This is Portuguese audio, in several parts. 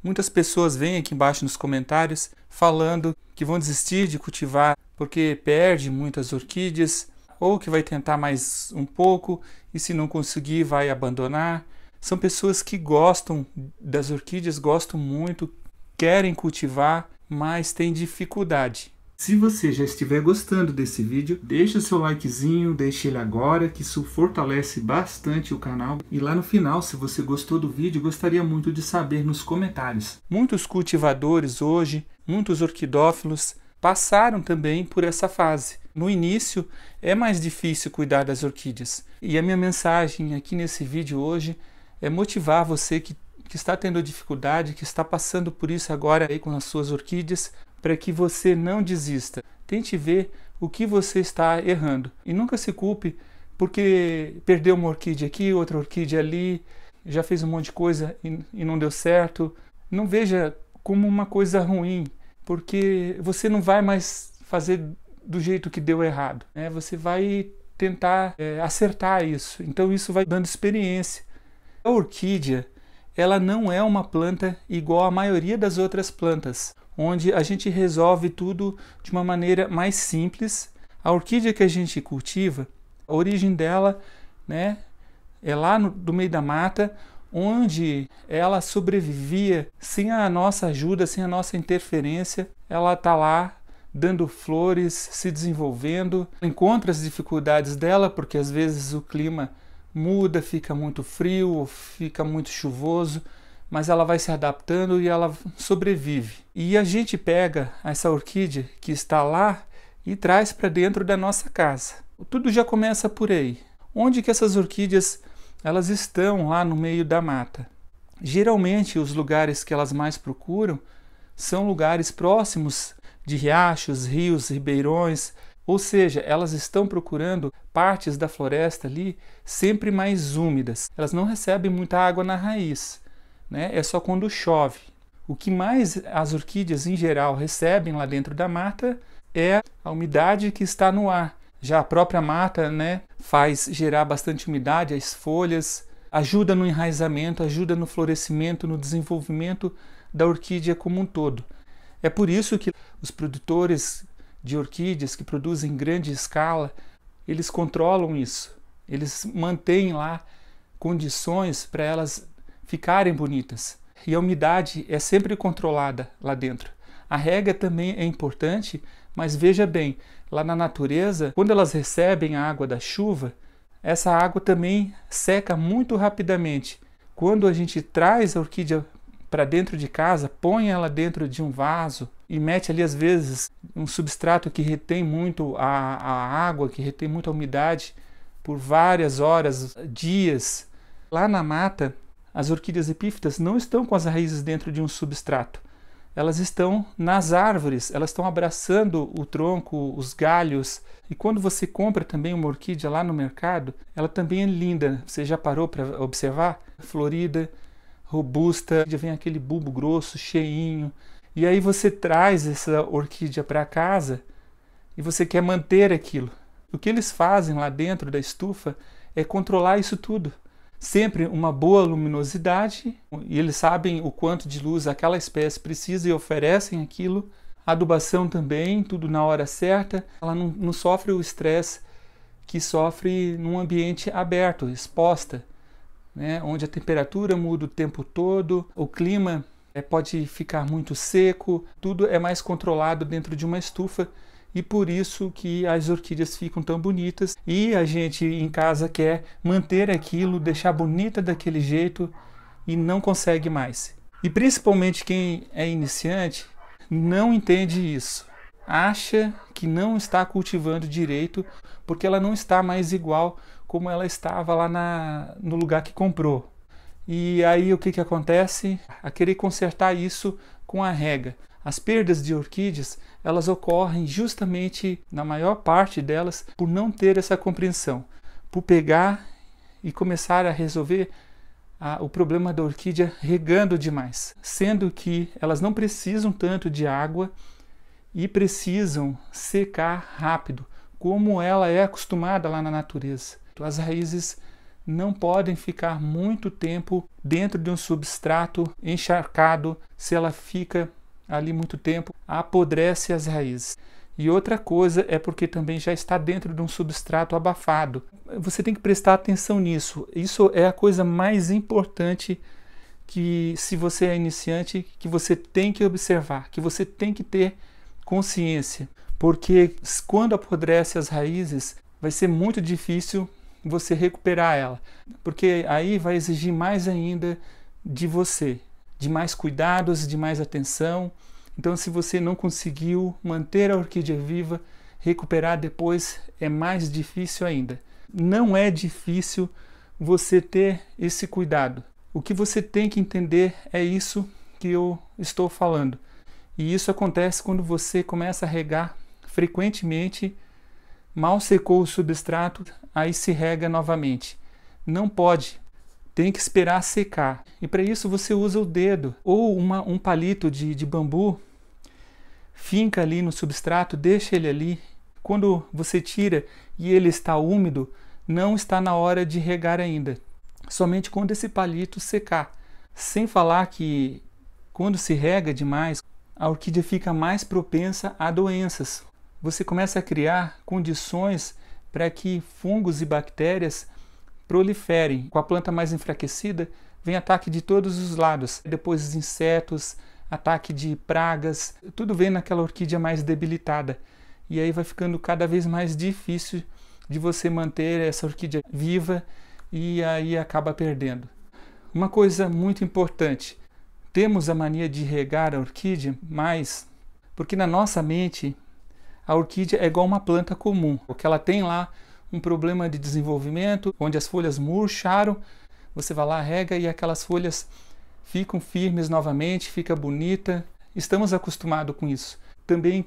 Muitas pessoas vêm aqui embaixo nos comentários falando que vão desistir de cultivar porque perde muitas orquídeas, ou que vai tentar mais um pouco e se não conseguir vai abandonar. São pessoas que gostam das orquídeas, gostam muito, querem cultivar, mas têm dificuldade. Se você já estiver gostando desse vídeo, deixa o seu likezinho, deixe ele agora, que isso fortalece bastante o canal. E lá no final, se você gostou do vídeo, gostaria muito de saber nos comentários. Muitos cultivadores hoje, muitos orquidófilos, passaram também por essa fase. No início, é mais difícil cuidar das orquídeas. E a minha mensagem aqui nesse vídeo hoje é motivar você que está tendo dificuldade, que está passando por isso agora aí com as suas orquídeas, para que você não desista. Tente ver o que você está errando. E nunca se culpe porque perdeu uma orquídea aqui, outra orquídea ali, já fez um monte de coisa e não deu certo. Não veja como uma coisa ruim, porque você não vai mais fazer do jeito que deu errado, né? Você vai tentar acertar isso. Então isso vai dando experiência. A orquídea, ela não é uma planta igual à maioria das outras plantas, onde a gente resolve tudo de uma maneira mais simples. A orquídea que a gente cultiva, a origem dela, né, é lá do meio da mata, onde ela sobrevivia sem a nossa ajuda, sem a nossa interferência. Ela está lá dando flores, se desenvolvendo, encontra as dificuldades dela, porque às vezes o clima muda, fica muito frio, ou fica muito chuvoso, mas ela vai se adaptando e ela sobrevive. E a gente pega essa orquídea que está lá e traz para dentro da nossa casa. Tudo já começa por aí. Onde que essas orquídeas elas estão lá no meio da mata? Geralmente os lugares que elas mais procuram são lugares próximos de riachos, rios, ribeirões, ou seja, elas estão procurando partes da floresta ali sempre mais úmidas. Elas não recebem muita água na raiz, né? É só quando chove. O que mais as orquídeas em geral recebem lá dentro da mata é a umidade que está no ar. Já a própria mata, né, faz gerar bastante umidade, as folhas, ajuda no enraizamento, ajuda no florescimento, no desenvolvimento da orquídea como um todo. É por isso que os produtores de orquídeas que produzem em grande escala, eles controlam isso. Eles mantêm lá condições para elas ficarem bonitas. E a umidade é sempre controlada lá dentro. A rega também é importante, mas veja bem, lá na natureza, quando elas recebem a água da chuva, essa água também seca muito rapidamente. Quando a gente traz a orquídea para dentro de casa, põe ela dentro de um vaso e mete ali às vezes um substrato que retém muito a água, que retém muita umidade por várias horas, dias. Lá na mata, as orquídeas epífitas não estão com as raízes dentro de um substrato. Elas estão nas árvores, elas estão abraçando o tronco, os galhos. E quando você compra também uma orquídea lá no mercado, ela também é linda. Você já parou para observar? Florida, robusta, já vem aquele bulbo grosso, cheinho. E aí você traz essa orquídea para casa e você quer manter aquilo. O que eles fazem lá dentro da estufa é controlar isso tudo. Sempre uma boa luminosidade, e eles sabem o quanto de luz aquela espécie precisa e oferecem aquilo. Adubação também, tudo na hora certa. Ela não sofre o estresse que sofre num ambiente aberto, exposta, né? Onde a temperatura muda o tempo todo, o clima pode ficar muito seco, tudo é mais controlado dentro de uma estufa. E por isso que as orquídeas ficam tão bonitas e a gente em casa quer manter aquilo, deixar bonita daquele jeito e não consegue mais. E principalmente quem é iniciante não entende isso. Acha que não está cultivando direito porque ela não está mais igual como ela estava lá no lugar que comprou. E aí o que acontece? A querer consertar isso com a rega. As perdas de orquídeas, elas ocorrem justamente, na maior parte delas, por não ter essa compreensão, por pegar e começar a resolver o problema da orquídea regando demais, sendo que elas não precisam tanto de água e precisam secar rápido, como ela é acostumada lá na natureza. As raízes não podem ficar muito tempo dentro de um substrato encharcado. Se ela fica ali muito tempo, apodrece as raízes. E outra coisa é porque também já está dentro de um substrato abafado. Você tem que prestar atenção nisso. Isso é a coisa mais importante que, se você é iniciante, que você tem que observar, que você tem que ter consciência. Porque quando apodrece as raízes, vai ser muito difícil você recuperar ela. Porque aí vai exigir mais ainda de você, de mais cuidados, de mais atenção. Então, se você não conseguiu manter a orquídea viva, recuperar depois é mais difícil ainda. Não é difícil você ter esse cuidado. O que você tem que entender é isso que eu estou falando. E isso acontece quando você começa a regar frequentemente, mal secou o substrato, aí se rega novamente. Não pode, tem que esperar secar. E para isso você usa o dedo ou um palito de bambu, finca ali no substrato, deixa ele ali. Quando você tira e ele está úmido, não está na hora de regar ainda. Somente quando esse palito secar. Sem falar que quando se rega demais, a orquídea fica mais propensa a doenças. Você começa a criar condições para que fungos e bactérias proliferem. Com a planta mais enfraquecida, vem ataque de todos os lados. Depois os insetos, ataque de pragas, tudo vem naquela orquídea mais debilitada. E aí vai ficando cada vez mais difícil de você manter essa orquídea viva e aí acaba perdendo. Uma coisa muito importante, temos a mania de regar a orquídea mais, porque na nossa mente a orquídea é igual uma planta comum, porque ela tem lá um problema de desenvolvimento, onde as folhas murcharam, você vai lá, rega e aquelas folhas ficam firmes novamente, fica bonita. Estamos acostumados com isso. Também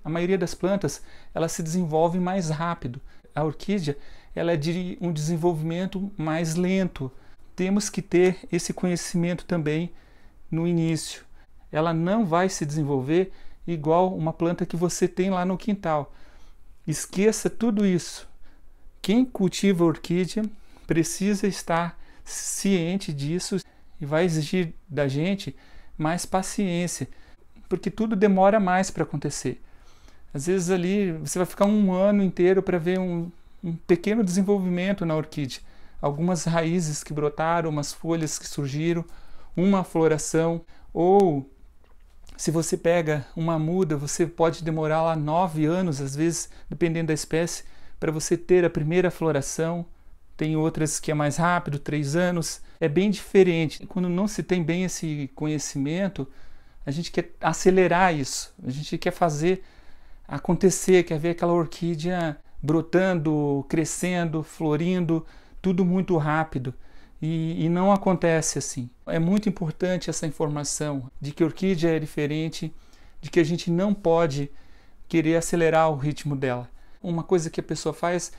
a maioria das plantas, ela se desenvolve mais rápido. A orquídea, ela é de um desenvolvimento mais lento. Temos que ter esse conhecimento também no início. Ela não vai se desenvolver igual uma planta que você tem lá no quintal. Esqueça tudo isso. Quem cultiva orquídea precisa estar ciente disso e vai exigir da gente mais paciência, porque tudo demora mais para acontecer. Às vezes ali você vai ficar um ano inteiro para ver um pequeno desenvolvimento na orquídea. Algumas raízes que brotaram, umas folhas que surgiram, uma floração, ou se você pega uma muda, você pode demorar lá 9 anos, às vezes, dependendo da espécie, para você ter a primeira floração. Tem outras que é mais rápido, 3 anos. É bem diferente. Quando não se tem bem esse conhecimento, a gente quer acelerar isso. A gente quer fazer acontecer, quer ver aquela orquídea brotando, crescendo, florindo, tudo muito rápido. E não acontece assim. É muito importante essa informação de que a orquídea é diferente, de que a gente não pode querer acelerar o ritmo dela. Uma coisa que a pessoa faz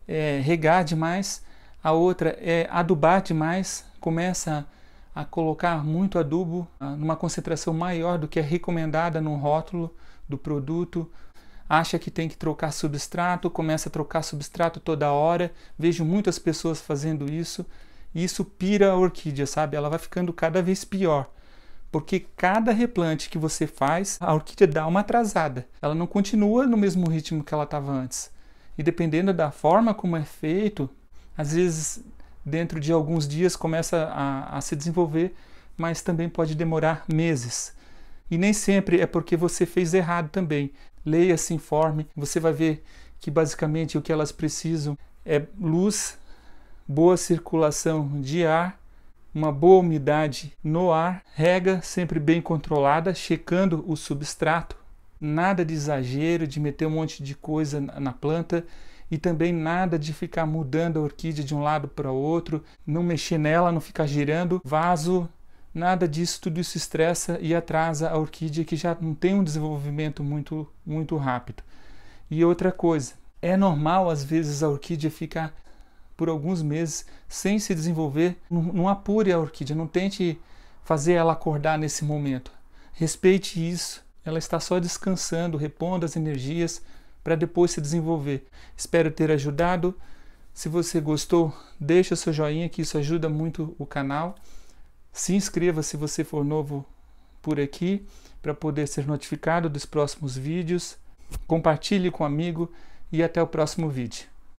é regar demais, a outra é adubar demais, começa a colocar muito adubo numa concentração maior do que é recomendada no rótulo do produto, acha que tem que trocar substrato, começa a trocar substrato toda hora. Vejo muitas pessoas fazendo isso. E isso pira a orquídea, sabe? Ela vai ficando cada vez pior. Porque cada replante que você faz, a orquídea dá uma atrasada. Ela não continua no mesmo ritmo que ela estava antes. E dependendo da forma como é feito, às vezes dentro de alguns dias começa a se desenvolver, mas também pode demorar meses. E nem sempre é porque você fez errado também. Leia, se informe, você vai ver que basicamente o que elas precisam é luz, boa circulação de ar, uma boa umidade no ar, rega sempre bem controlada, checando o substrato, nada de exagero, de meter um monte de coisa na planta e também nada de ficar mudando a orquídea de um lado para o outro, não mexer nela, não ficar girando vaso, nada disso. Tudo isso estressa e atrasa a orquídea, que já não tem um desenvolvimento muito rápido. E outra coisa, é normal às vezes a orquídea ficar por alguns meses sem se desenvolver. Não apure a orquídea, não tente fazer ela acordar nesse momento. Respeite isso, ela está só descansando, repondo as energias para depois se desenvolver. Espero ter ajudado. Se você gostou, deixa seu joinha, que isso ajuda muito o canal. Se inscreva se você for novo por aqui, para poder ser notificado dos próximos vídeos. Compartilhe com um amigo e até o próximo vídeo.